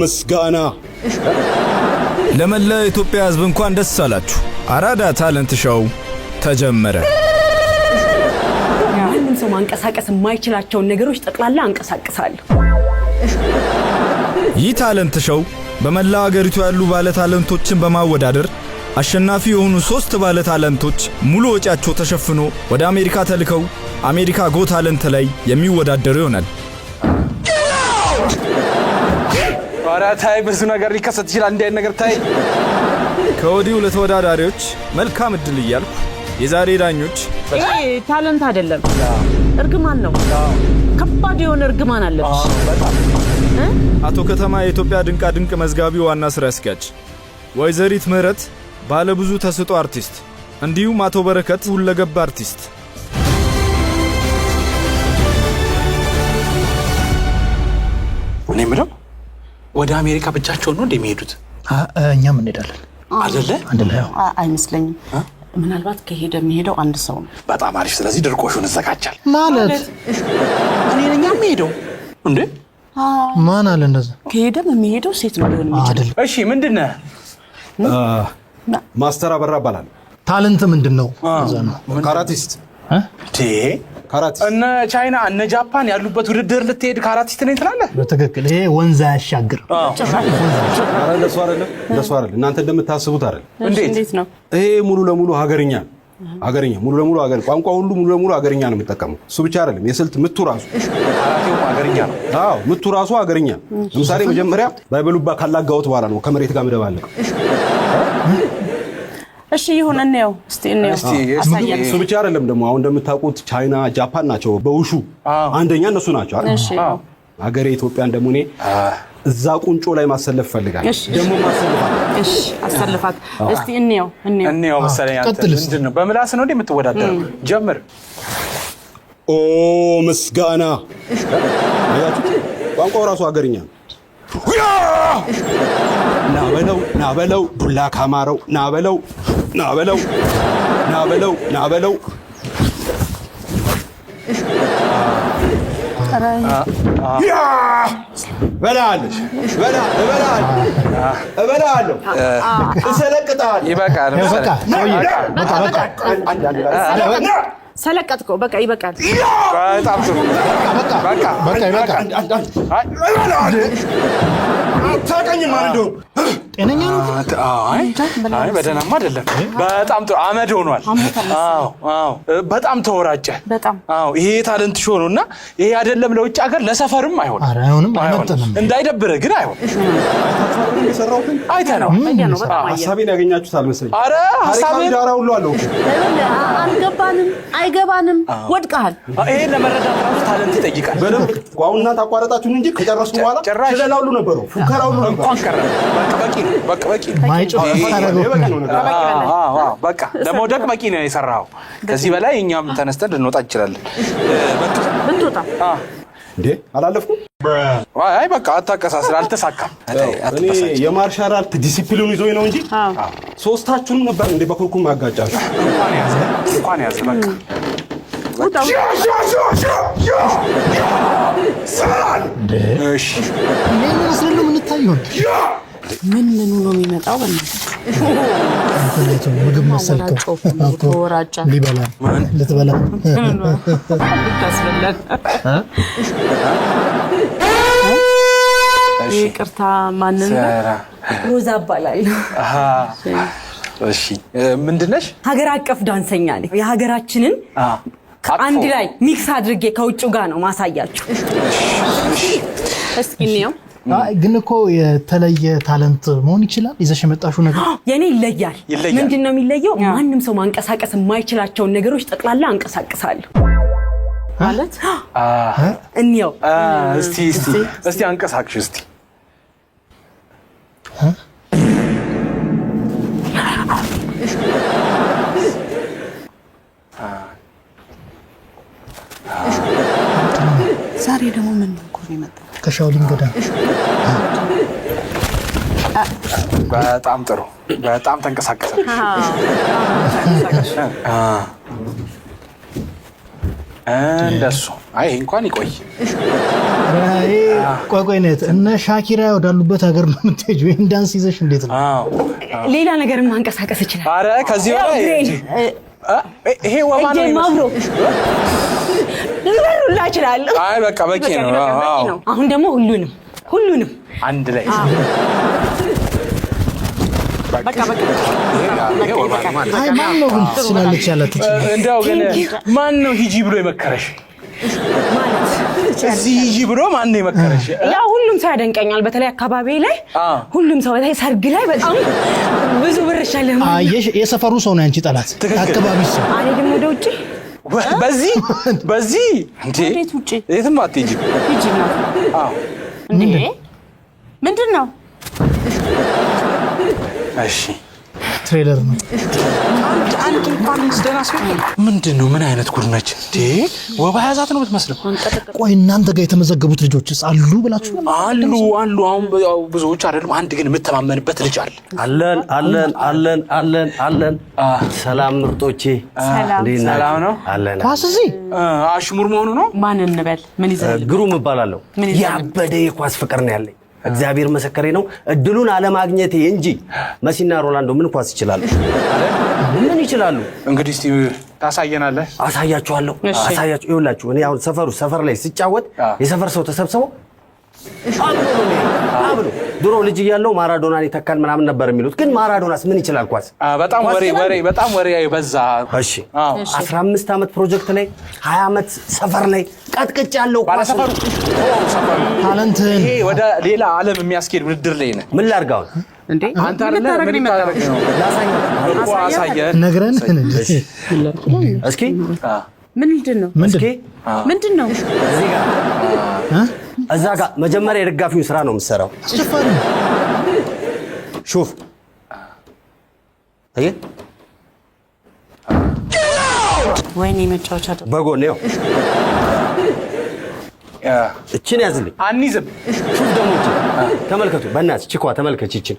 ምስጋና ለመላ ኢትዮጵያ ሕዝብ እንኳን ደስ አላችሁ። አራዳ ታለንት ሾው ተጀመረ። ማንም ሰው ማንቀሳቀስ የማይችላቸውን ነገሮች ጠቅላላ አንቀሳቅሳለሁ። ይህ ታለንት ሾው በመላ ሀገሪቱ ያሉ ባለ ታለንቶችን በማወዳደር አሸናፊ የሆኑ 3 ባለ ታለንቶች ሙሉ ወጪያቸው ተሸፍኖ ወደ አሜሪካ ተልከው አሜሪካ ጎ ታለንት ላይ የሚወዳደሩ ይሆናል። ታይ ብዙ ነገር ሊከሰት ይችላል። እንዴ ነገር ታይ ከወዲሁ ለተወዳዳሪዎች መልካም እድል እያልኩ የዛሬ ዳኞች ታለንት አይደለም እርግማን ነው። ከባድ የሆነ እርግማን አለብሽ። አቶ ከተማ የኢትዮጵያ ድንቃ ድንቅ መዝጋቢ ዋና ስራ አስኪያጅ፣ ወይዘሪት ምህረት ባለ ብዙ ተሰጦ አርቲስት፣ እንዲሁም አቶ በረከት ሁለገብ አርቲስት። እኔ ምንም ወደ አሜሪካ ብቻቸው ነው እንደሚሄዱት? እኛም እንሄዳለን አይደለ? አንድ ላይ አይመስለኝም። ምናልባት ከሄደ የሚሄደው አንድ ሰው ነው። በጣም አሪፍ። ስለዚህ ድርቆሹን እንዘጋጃለን ማለት እኔ ነኝ የሚሄደው እንዴ? ማን አለ እንደዛ? ከሄደም የሚሄደው ሴት ነው ሊሆን የሚችለው። እሺ ምንድነው? ማስተር አበራ ይባላል። ታለንት ምንድነው? እዛ ነው ካራቲስት ካራቲስት። እነ ቻይና እነ ጃፓን ያሉበት ውድድር ልትሄድ ካራቲስት ነኝ ትላለህ? በትክክል። ይሄ ወንዝ ያሻግር። ለሱ አይደለም እናንተ እንደምታስቡት አይደለም። እንዴት ነው? ይሄ ሙሉ ለሙሉ ሀገርኛ ሙሉ ለሙሉ ሀገር ቋንቋ ሁሉ ሙሉ ለሙሉ ሀገርኛ ነው የሚጠቀመው። እሱ ብቻ አይደለም፣ የስልት ምቱ ራሱ ካራቴው ሀገርኛ ነው። አዎ ምቱ ራሱ ሀገርኛ። ለምሳሌ መጀመሪያ ባይበሉባ ካላጋውት በኋላ ነው ከመሬት ጋር መደባለቅ። እሺ ይሁን እንየው እስቲ አሳየን። እሱ ብቻ አይደለም ደግሞ አሁን እንደምታውቁት ቻይና ጃፓን ናቸው በውሹ አንደኛ እነሱ ናቸው አይደል? እሺ ሀገሬ ኢትዮጵያን ደግሞ እኔ እዛ ቁንጮ ላይ ማሰለፍ ፈልጋለሁ። ደግሞ ማሰለፋት እሺ አሰልፋት እስቲ እንየው መሰለኝ። አንተ ምንድነው በምላስ ነው እንደምትወዳደረው? ጀምር። ኦ ምስጋና አያችሁ፣ ቋንቋው ራሱ ሀገርኛ ነው። ናበለው ዱላ ካማረው ናበለው በላለሽ እበላለሁ እሰለቅጣለሁ። ይበቃል። ሰለቀጥኮ በቃ ይበቃል። በጣም ጥሩ። በቃ አታውቅኝም ማለት ነው። ጤነኛ ነው? አይ በደህናማ አይደለም። በጣም ጥሩ አመድ ሆኗል። አዎ በጣም ተወራጨ። አዎ ይሄ ታለንት ሾው ነውና ይሄ አይደለም ለውጭ ሀገር ለሰፈርም አይሆን። ኧረ አይሆንም፣ አይመጥንም። እንዳይደብረ ግን አይሆን። የሰራሁትን አይተነው ሀሳቤን ያገኛችሁት አልመሰለኝ። ኧረ ሀሳቤን ዳራ ሁሉ አለው። አልገባንም፣ አይገባንም። ወድቀሃል። ይሄን ለመረዳት ራሱ ታለንት ይጠይቃል። በደምብ አሁን እናንተ አቋረጣችሁን እንጂ ከጨረሱ በኋላ ስለላ ሁሉ ነበሩ ፉከራ ሁሉ ነበር። እንኳን ቀረ በቂ በቃ ለመውደቅ በቂ ነው የሰራው። ከዚህ በላይ እኛም ተነስተን ልንወጣ እንችላለን። በቃ ብትወጣ እንዴ አላለፍኩም። አይ በቃ አታቀሳስል፣ አልተሳካም። እኔ የማርሻል አርት ዲሲፕሊን ይዞኝ ነው እንጂ ሶስታችሁንም ነበር እንዴ በኩርኩም ማጋጫችሁ። እንኳን ያዝ በቃ እሺ ምን መስሎ ምን ታዩን? ምን ነው የሚመጣው? በእናትህ ምግብ መሰልከው ወራጫ ሊበላ ልትበላ ታስበላል። ይቅርታ ማንን ነው? ሮዛ እባላለሁ። እሺ ምንድነሽ? ሀገር አቀፍ ዳንሰኛ ነኝ። የሀገራችንን አንድ ላይ ሚክስ አድርጌ ከውጭው ጋር ነው ማሳያችሁ። እስኪ ነው ግን እኮ የተለየ ታለንት መሆን ይችላል። ይዘሽ የመጣሽው ነገር የኔ ይለያል። ምንድነው የሚለየው? ማንም ሰው ማንቀሳቀስ የማይችላቸውን ነገሮች ጠቅላላ አንቀሳቅሳለሁ ማለት እንየው። እስቲ አንቀሳቅሽ እስቲ። ዛሬ ደግሞ ምን ነው የመጣው? ከሻውሊን ገዳም በጣም ጥሩ በጣም ተንቀሳቀሰ እንደሱ አይ እንኳን ይቆይ ቆይ ነህ እነ ሻኪራ ወዳሉበት ሀገር ነው የምትሄጂው ይሄን ዳንስ ይዘሽ እንዴት ነው ሌላ ነገርም ማንቀሳቀስ ይችላል አረ ከዚህ በላይ ይሄ ወማን ነው ማብሮ ልበሩላ ይችላል አይ በቃ በቂ ነው አሁን ደግሞ ሁሉንም አንድ ላይ በቃ አይ ማን ነው ግን ስላለች ያላችሁ እንደው ግን ማን ነው ሂጂ ብሎ የመከረሽ ማለት እዚህ ሂጂ ብሎ ማን ነው የመከረሽ ያ ሁሉም ሰው ያደንቀኛል በተለይ አካባቢ ላይ ሁሉም ሰው ላይ ሰርግ ላይ በጣም ብዙ ብር ይሻላል አየሽ የሰፈሩ ሰው ነው አንቺ ጠላት አካባቢ ሰው አኔ ደግሞ ወደ ውጪ በዚህ እንዴ ውጪ የትም አትሄጂ ሂጂ ነው እንዴ ምንድነው እሺ ትሬለር ነው አንድ እንኳን ደራስ ምንድነው ምን አይነት ጉድ ነች እንዴ ወባ ያዛት ነው የምትመስለው ቆይ እናንተ ጋር የተመዘገቡት ልጆችስ አሉ ብላችሁ አሉ አሁን ብዙዎች አይደለም አንድ ግን የምተማመንበት ልጅ አለን ሰላም ምርጦቼ ሰላም ነው አለን ኳስዚ አሽሙር መሆኑ ነው ማን እንበል ምን ይዘል ግሩም እባላለሁ ያበደ የኳስ ፍቅር ነው ያለኝ እግዚአብሔር መሰከሬ ነው እድሉን አለማግኘቴ እንጂ መሲና ሮላንዶ ምን ኳስ ይችላሉ ምን ይችላሉ እንግዲህ እስቲ ታሳየናለህ አሳያችኋለሁ ይኸውላችሁ እኔ አሁን ሰፈር ላይ ሲጫወት የሰፈር ሰው ተሰብስበው አብሎ ድሮ ልጅ እያለው ማራዶናን ይተካል ምናምን ነበር የሚሉት ግን ማራዶናስ ምን ይችላል ኳስ በጣም ወሬ በዛ እሺ 15 አመት ፕሮጀክት ላይ 20 አመት ሰፈር ላይ ቀጥቅጫለሁ ኳስ ታለንት ይሄ ወደ ሌላ ዓለም የሚያስኬድ ውድድር ላይ ነህ ምን ላርጋው እንዴ አንተ አይደለም ምን ታደርግ ነው ላሳየህ ነግረን እስኪ ምንድነው እዚህ ጋር እዛ ጋር መጀመሪያ የደጋፊውን ስራ ነው የምትሰራው አስቸፋሪ ሹፍ አየ ወይኔ መጫወቻ በጎን ነው እቺን ያዝልኝ አንይዝም ሹፍ ደግሞ ተመልከቱ በእናትህ ቺኳ ተመልከች እቺን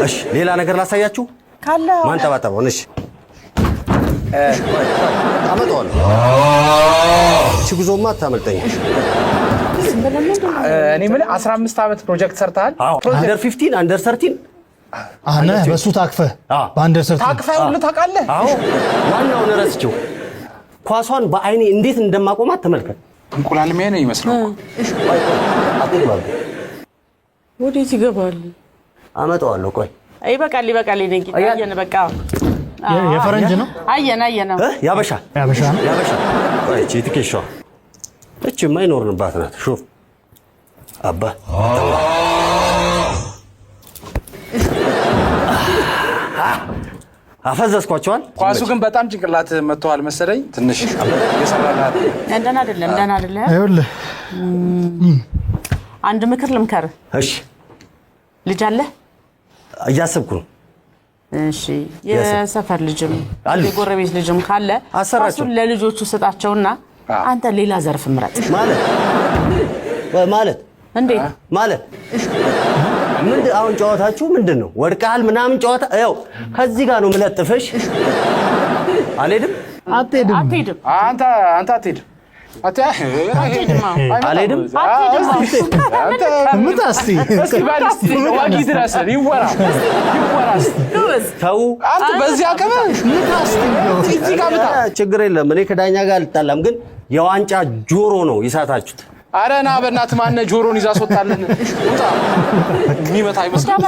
እሺ ሌላ ነገር ላሳያችሁ ካለ ማን ተባተበው እሺ አመጣው እቺ ጉዞማ ታመልጠኝ እኔ ምን 15 አመት ፕሮጀክት ሰርታል አንደር 15 አንደር 13 አነ በሱ ታቅፈ በአንደር 13 ታቅፈ ሁሉ ታውቃለህ አዎ ዋናውን ረስቼው ኳሷን በአይኔ እንዴት እንደማቆማት ተመልከት እንቁላል ምን ነው ይመስለው አጥባብ ወዴት ይገባል አመጣዋለሁ ቆይ ይበቃል ነኝ አየነ በቃ የፈረንጅ ነው አየነ ያበሻ ነው ቆይ እቺ ትከሻው እቺ ማይኖርንባት ናት ሹፍ አባ አፈዘዝኳቸዋል ኳሱ ግን በጣም ጭንቅላት መጥቷል መሰለኝ ትንሽ እየሰራላት እንደና አይደለም አይወልህ አንድ ምክር ልምከር እሺ ልጅ አለ እያሰብኩ ነው እሺ የሰፈር ልጅም የጎረቤት ልጅም ካለ አሰራቸው ለልጆቹ ስጣቸውና አንተ ሌላ ዘርፍ ምረጥ ማለት እንዴ ማለት ምን አሁን ጨዋታችሁ ምንድነው ወድቃል ምናምን ጨዋታ ያው ከዚህ ጋር ነው መለጥፈሽ አልሄድም አንተ አትሄድም አልሄድም ምታስቲ እስኪ ባልስቲ ዋጊ ድረስ ይወራ ተው አንተ በዚህ አቀበ እዚህ ጋር ብታ ችግር የለም እኔ ከዳኛ ጋር አልጣላም ግን የዋንጫ ጆሮ ነው ይሳታችሁት አረና በእናት ማነ ጆሮን ይዛ አስወጣለን ውጣ የሚመታ አይመስልም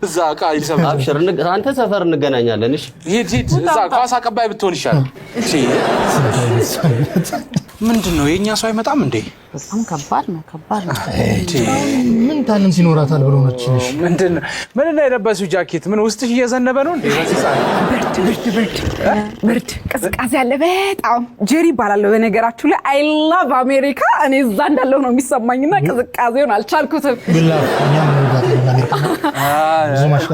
እዛ ቃ ይሰማ አብሽር አንተ ሰፈር እንገናኛለን እሺ ሂድ እዛ ኳስ አቀባይ ብትሆን ይሻላል እሺ ምንድነው የኛ ሰው አይመጣም እንዴ በጣም ከባድ ነው ምን ታለን ሲኖራታል ብሎ ነች ምንድነው ምን የለበሱ ጃኬት ምን ውስጥሽ እየዘነበ ነው እንዴ በዚህ ሰዓት ብርድ ቅዝቃዜ ያለ በጣም ጄሪ ይባላል በነገራችሁ ላይ አይ ላቭ አሜሪካ እኔ እዛ እንዳለው ነው የሚሰማኝና ቅዝቃዜውን አልቻልኩትም ብላፍ እኛም ወዳታለን አሜሪካ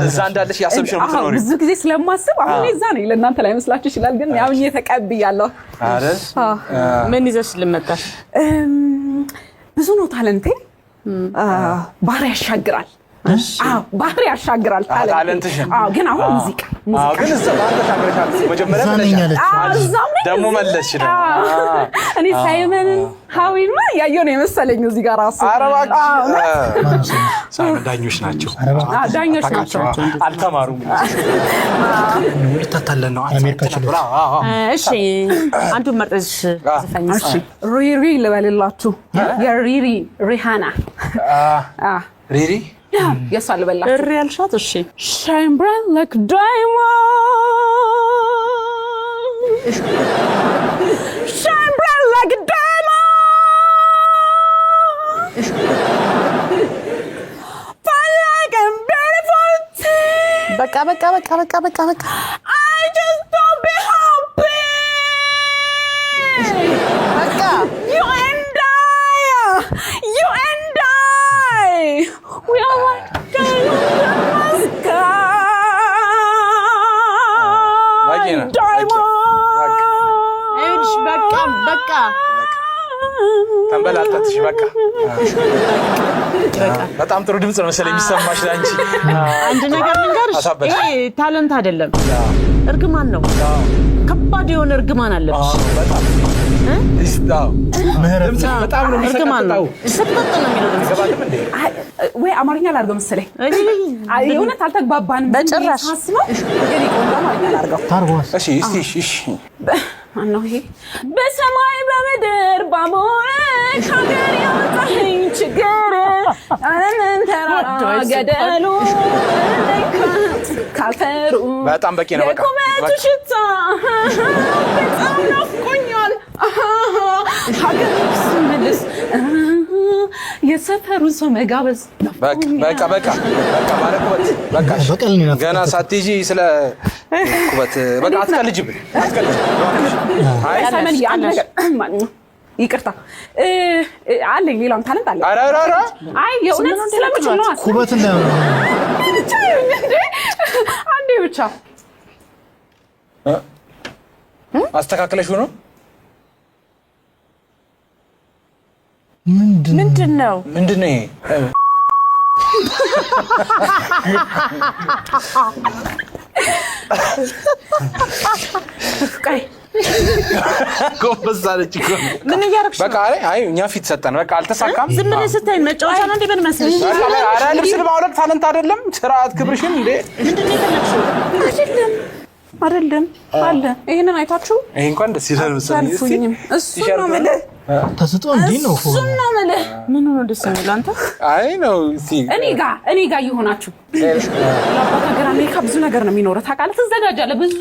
እዛ እንዳለሽ ያሰብሽ ነው የምትኖሪው ብዙ ጊዜ ስለማስብ አሁን እዛ ነኝ ለእናንተ ላይ መስላችሁ ይችላል ግን ያው እየተቀበያለሁ አይደል ምን ይዘሽ ልመጣሽ ብዙ ነው ታለንቴ ባህር ያሻግራል። ባህር ያሻግራል ታለንትሽን። ግን አሁን ሙዚቃ ግን እዛ ባህር ተሻግረሻል መጀመሪያ ደግሞ መለስሽ እኔ ሳይመንን ሀዊማ ያየው ነው የመሰለኝ እዚህ ጋር ራሱ ዳኞች ናቸው አልተማሩም ልታታለን ነው እሺ አንዱን መርጠሽ ዘፈኝ ሪሪ ልበልላችሁ የሪሪ ሪሃና ሪሪ Yes, I'll be like. Real shot, is she? Shine bright like diamond. Shine bright like a diamond. Fun like a beautiful tea. Baka. I just don't be happy. Baka. You and I. We are like diamonds in the sky. Diamonds. Baka. ተንበላጠጥሽ በቃ በጣም ጥሩ ድምጽ ነው መሰለኝ የሚሰማሽ ላንቺ አንድ ነገር ልንገርሽ ይሄ ታለንት አይደለም እርግማን ነው ከባድ የሆነ እርግማን አለብሽ በጣም ነው እርግማን ነው ሰጥተጥ ነው የሚለው ገባለም እንዴ ወይ አማርኛ ላድርገው መሰለኝ የእውነት አልተግባባንም በጭራሽ አስበው ግን ቆንጆ አማርኛ ላድርገው ታርጎስ እሺ እሺ አነው ይሄ በሰማይ በምድር ባሞረሽ ሀገር ያወጣኝ ችግር አነን ተራራ ገደሉ ካፈሩ በጣም በቂ ነው በቃ ሽታ በጣም ናፍቆኛል ሀገር ስመልስ የሰፈሩን ሰው መጋበዝ በቃ ባለኩበት በቃ ገና ሳትጂ ስለ ኩበት በቃ አትቀልጅብኝ አይ ሳመን ያን ነገር ይቅርታ አለኝ ሌላም ታለንት አለ አራራራ አይ የእውነት ስለምችል ነው ኩበት ነው ብቻ እንዴ አንዴ ብቻ አስተካክለሽ ነው ምንድነው ይሄ ቀይ ጎበዛለች እኮ ምን ያርክሽ በቃ አይ እኛ ፊት ሰጠን በቃ አልተሳካም ዝም ብለሽ ስታይ መጫወቻ ነው እንዴ በመሰለሽ በቃ አራ ልብስ ለማውለቅ ታለንት አይደለም ስርዓት ክብርሽን እንዴ ምንድነው የፈለግሽው አይደለም አለ ይሄንን አይታችሁ ይሄ እንኳን ደስ ይላል መሰለኝ እሱ ነው ማለት ተስጦ እንዴ ነው እሱ ነው ማለት ምን ነው ደስ የሚለው አንተ አይ ነው እስቲ እኔ ጋር ይሆናችሁ ለአባት ሀገር አሜሪካ ብዙ ነገር ነው የሚኖረው ታውቃለህ ትዘጋጃለህ ብዙ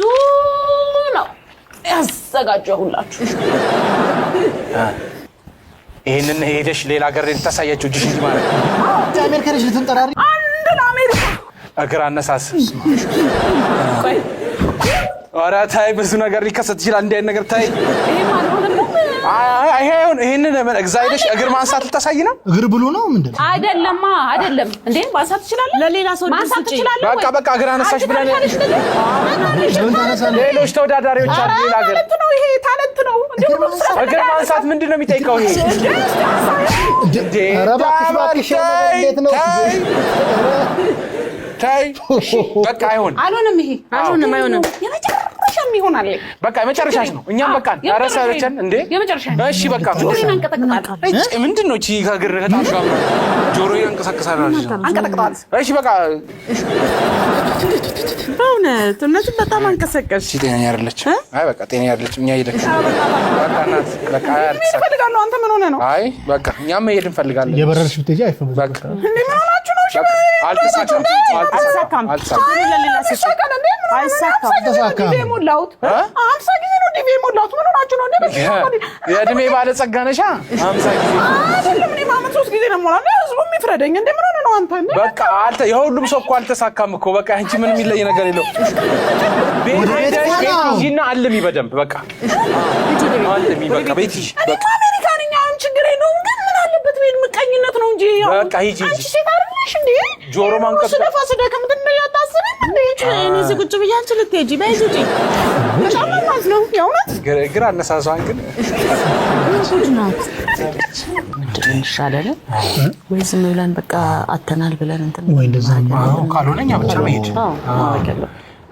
ነው ያዘጋጀሁላችሁ ይሄንን ሄደሽ ሌላ ሀገር ተሳያችሁ እጅሽ እንጂ ማለት አሜሪካ ልጅ ልትንጠራሪ አንድ ለአሜሪካ እግር አነሳስ ቆይ ኧረ ታይ ብዙ ነገር ሊከሰት ይችላል እንዴ ነገር ታይ ይሄ ማለት ነው ይሄንን እግዚአብሔርሽ እግር ማንሳት ልታሳይ ነው እግር ብሉ ነው ምንድነው አይደለም እንዴ ማንሳት ትችላለህ ለሌላ ሰው ማንሳት ትችላለህ በቃ እግር አነሳሽ ብለን ሌሎች ተወዳዳሪዎች አሉ ሌላ ሀገር ታለንት ነው እግር ማንሳት ምንድነው የሚጠይቀው ይሄ ኧረ እባክሽ እንዴት ነው ታይ በቃ አልሆነም ይሄ አይሆንም የመጨረሻም ይሆናል በቃ የመጨረሻሽ ነው እኛም በቃ አረሳለችን እንዴ የመጨረሻ እሺ በቃ ምንድነው እቺ ከእግር ከታጋ ጆሮ ያንቀሳቀሳል አንቀጠቅጣል እሺ በቃ በእውነት በጣም አንቀሳቀስሽ ጤነኛ አይደለች አይ በቃ ጤነኛ አይደለች እኛ ሄደን በቃ ናት በቃ ፈልጋለሁ አንተ ምን ሆነ ነው አይ በቃ እኛም መሄድ እንፈልጋለን የበረርሽ ብትሄጂ አይፈም በቃ እንዴ ምን ሆናችሁ ነው አልተሳካም ተሳካም ሞላውት 50 ጊዜ ነው ዲቪ ሞላውት ምን ሆናችሁ ነው እንዴ የእድሜ ባለጸጋ ነሻ 50 ጊዜ አይደለም እኔ ማመን 3 ጊዜ ነው ሞላው ህዝቡ የሚፍረደኝ እንዴ ምን ሆነ ነው አንተ በቃ የሁሉም ሰው እኮ አልተሳካም እኮ በቃ አንቺ ምንም የሚለይ ነገር የለው ቤትጂና አልሚ በደንብ በቃ አልሚ በቃ ቤትጂ በቃ አሜሪካንኛውን ችግር የለውም ግን ምን አለበት ቤት ምቀኝነት ነው እንጂ በቃ ሂጂ አንቺ ሴት አይደለሽ እንዴ ጆሮ ማንቀስ ስደፋ ምንድን ነው ያታስበኝ እንዴ እኔ እዚህ ቁጭ ብዬ አንቺ ልትሄጂ በይዙጂ በጣም ማለት ነው የእውነት ግራ አነሳሷን ግን ይሻላል ወይ ዝም ብለን በቃ አተናል ብለን እንትን ወይ እንደዛ ካልሆነኛ ብቻ መሄድ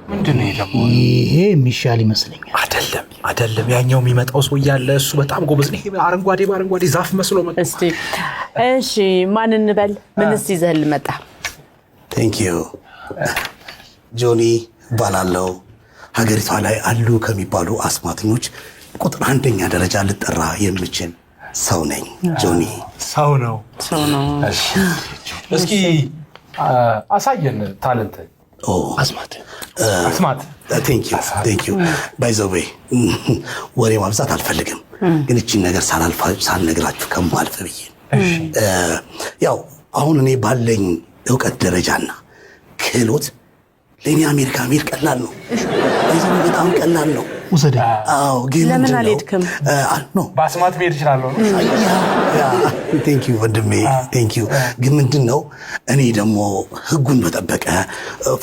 ምንድነው ደግሞ ይሄ የሚሻል ይመስለኛል። አይደለም ያኛው የሚመጣው ሰው ያለ እሱ በጣም ጎበዝ ነው። ይሄ በአረንጓዴ ዛፍ መስሎ መጣ። እሺ ማን እንበል? ምንስ ይዘህል መጣ? ቴንክ ዩ ጆኒ ባላለው ሀገሪቷ ላይ አሉ ከሚባሉ አስማተኞች ቁጥር 1ኛ ደረጃ ልጠራ የምችል ሰው ነኝ። ጆኒ ሰው ነው። እስኪ አሳየን ታለንት። አስማት ቴንክ ዩ ባይ ዘ ዌይ ወሬ ማብዛት አልፈልግም፣ ግን እቺን ነገር ሳልነግራችሁ ከማልፍ ብዬ ያው አሁን እኔ ባለኝ እውቀት ደረጃና ክህሎት ለኔ አሜሪካ መሄድ ቀላል ነው። በጣም ቀላል ነው። ወሰደ አዎ ግን ለምን አልሄድክም? በአስማት መሄድ እችላለሁ። ቴንክ ዩ ወንድሜ ቴንክ ዩ። ግን ምንድነው እኔ ደግሞ ህጉን በጠበቀ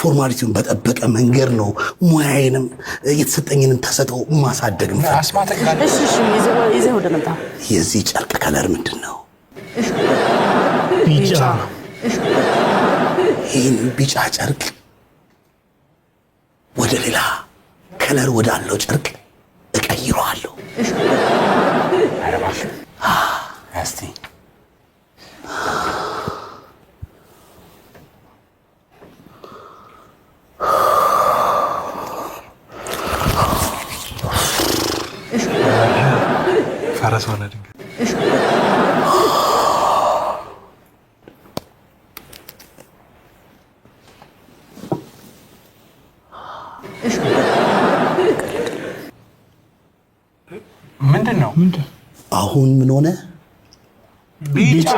ፎርማሊቲውን በጠበቀ መንገድ ነው ሙያዬንም የተሰጠኝን ተሰጠው ማሳደግ ነው። አስማት እሺ ይዘው ወደ መጣ። የዚህ ጨርቅ ከለር ምንድነው? ቢጫ። ይህን ቢጫ ጨርቅ ወደ ሌላ ከለር ወዳለው ጨርቅ እቀይረዋለሁ። እስቲ ፈረስ ሆነ ድንገት ምንድነው? አሁን ምን ሆነ? ቢጫ።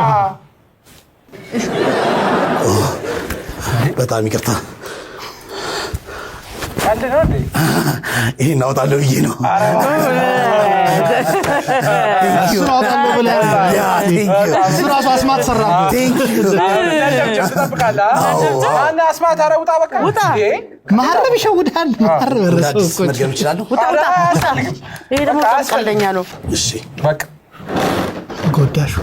በጣም ይቅርታ። አንተ ነው እንዴ? ይሄን አውጣለሁ ብዬ ነው። ስራታለው ብለህ ስራሱ አስማት ሰራ። ቴንክ ዩ አና አስማት አረውጣ በቃ ውጣ። ማረብ ይሸውዳል። ማረብ ረሰው እኮ መድገም እችላለሁ። ውጣ። ይሄ ደግሞ ቀልደኛ ነው። እሺ በቃ ጎዳሹ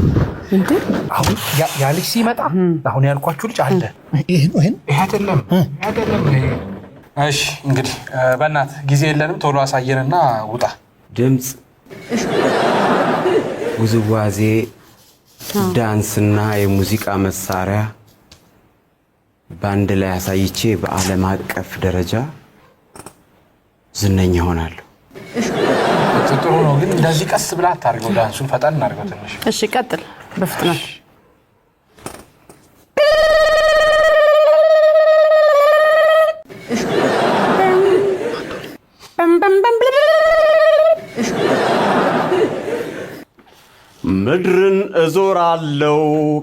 እንዴ አሁን ያ ልጅ ሲመጣ አሁን ያልኳችሁ ልጅ አለ። ይሄን አይደለም። እሺ እንግዲህ በእናትህ ጊዜ የለንም፣ ቶሎ አሳየንና ውጣ። ድምፅ፣ ውዝዋዜ፣ ዳንስና የሙዚቃ መሳሪያ በአንድ ላይ አሳይቼ በዓለም አቀፍ ደረጃ ዝነኛ ሆናለሁ። ጥሩ ነው፣ ግን እንደዚህ ቀስ ብላ አታርገው። ዳንሱን ፈጠን እናድርገው ትንሽ። እሺ ቀጥል በፍጥነት። ምድርን እዞራለሁ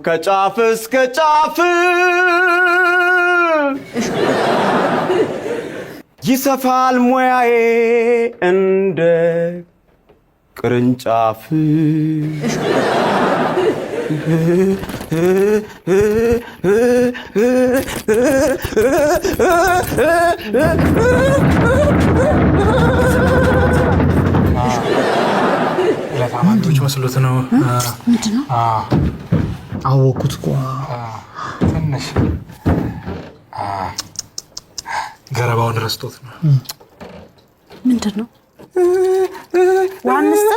ከጫፍ እስከ ጫፍ፣ ይሰፋል ሙያዬ እንደ ቅርንጫፍ። ለታማንቶች መስሎት ነው። ምንድነው? አወኩት እኮ ትንሽ ገረባውን ረስቶት ነው። ምንድነው? ዋንስተ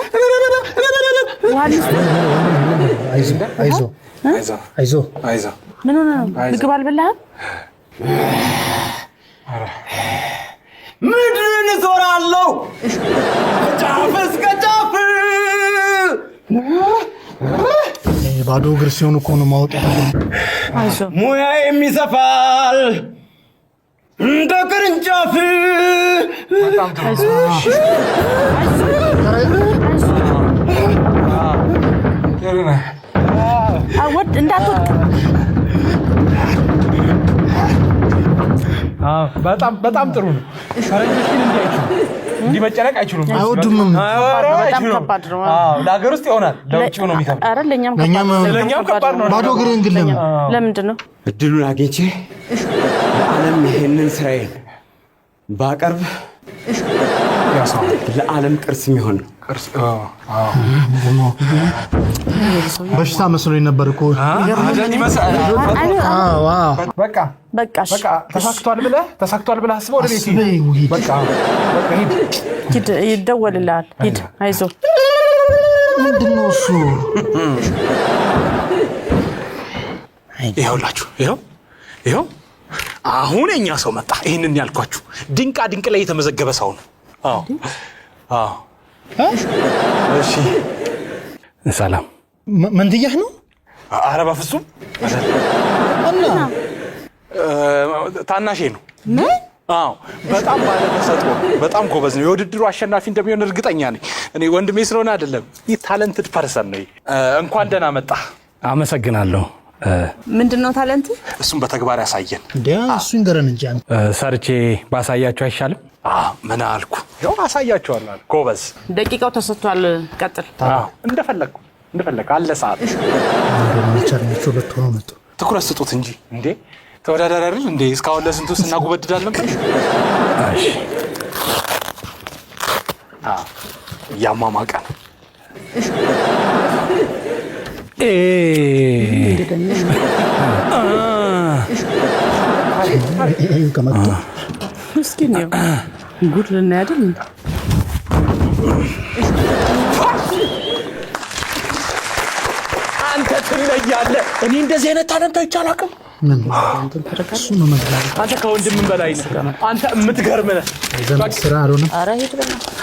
አይዞ ምን ሆነ ነው? ምግብ አልበላህም? ምድርን እዞራለሁ ከጫፍ እስከ ጫፍ። ባዶ እግር ሲሆን እኮ ነው ማወቅ ያለው። አይዞ ሙያዬም ይሰፋል እንደ ቅርንጫፍ። በጣም ጥሩ። አወድ እንዳትወጥ። በጣም ጥሩ ነው። ፈረንጆች ግን እንዲህ አይችሉም፣ እንዲህ መጨነቅ አይችሉም። አይወዱምም። በጣም ከባድ ነው። ለሀገር ውስጥ ይሆናል፣ ለውጭ ነው የሚከብድ። ኧረ ለኛም ከባድ ነው። ባዶ እግርን ግን ለምንድን ነው? እድሉን አግኝቼ ለዓለም ይሄንን ስራዬን ባቀርብ ለዓለም ቅርስ የሚሆን ነው። በሽታ መስሎኝ ነበር እኮ። በቃ ተሳክቷል ብለህ አስበው ወደ ቤት ሂድ፣ ይደወልልሃል። ሂድ፣ አይዞህ። ምንድን ነው እሱ? ይኸውላችሁ፣ ይኸው አሁን የኛ ሰው መጣ። ይህንን ያልኳችሁ ድንቃ ድንቅ ላይ የተመዘገበ ሰው ነው። እሺ፣ ሰላም። መንትያህ ነው? ኧረ በፍጹም ታናሼ ነው። በጣም ባለተሰጥኦ በጣም ጎበዝ ነው። የውድድሩ አሸናፊ እንደሚሆን እርግጠኛ ነኝ። እኔ ወንድሜ ስለሆነ አይደለም፣ ይህ ታለንትድ ፐርሰን ነው። እንኳን ደህና መጣ። አመሰግናለሁ። ምንድነው ታለንት? እሱም በተግባር ያሳየን። እሱ ይንገረን እንጂ ሰርቼ ባሳያችሁ አይሻልም? ምን አልኩ? ያው አሳያችኋለሁ። ጎበዝ። ደቂቃው ተሰጥቷል። ቀጥል። እንደፈለግኩ አለ ሰዓት። ሁለት ሆነው መጡ። ትኩረት ስጡት እንጂ እንዴ! ተወዳዳሪ አይደል እንዴ? እስካሁን ለስንቱ ስናጎበድዳለን። እሺ፣ ያማማቀ ነው። እስኪ ነው ጉድ ልናይ አይደል? አንተ ትለያለህ። እኔ እንደዚህ አይነት ታለንት አይቼ አላውቅም። አንተ ከወንድም በላይ ነህ። አንተ የምትገርም ነህ። ስራ አልሆነም። ኧረ ሂድ በእናትህ።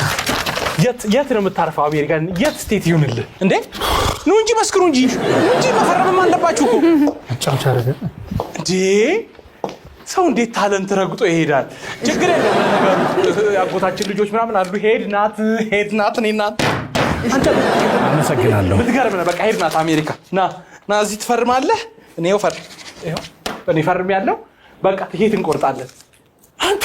የት ነው የምታርፈው? አሜሪካን የት ስቴት ይሁንልህ እንዴ? ኑ እንጂ መስክሩ እንጂ መፈረምም አለባችሁ እኮ። ጫውቻ አረገ እንዴ! ሰው እንዴት ታለንት ረግጦ ይሄዳል? ችግር የለውም። ለነገሩ አጎታችን ልጆች ምናምን አሉ። ሄድ ናት እኔ ናት። አንተ አመሰግናለሁ። ምትገርም ነህ። በቃ ሄድ ናት አሜሪካ። ና እዚህ ትፈርማለህ። እኔው እኔ ፈርም ያለው በቃ ትኬት እንቆርጣለን። አንተ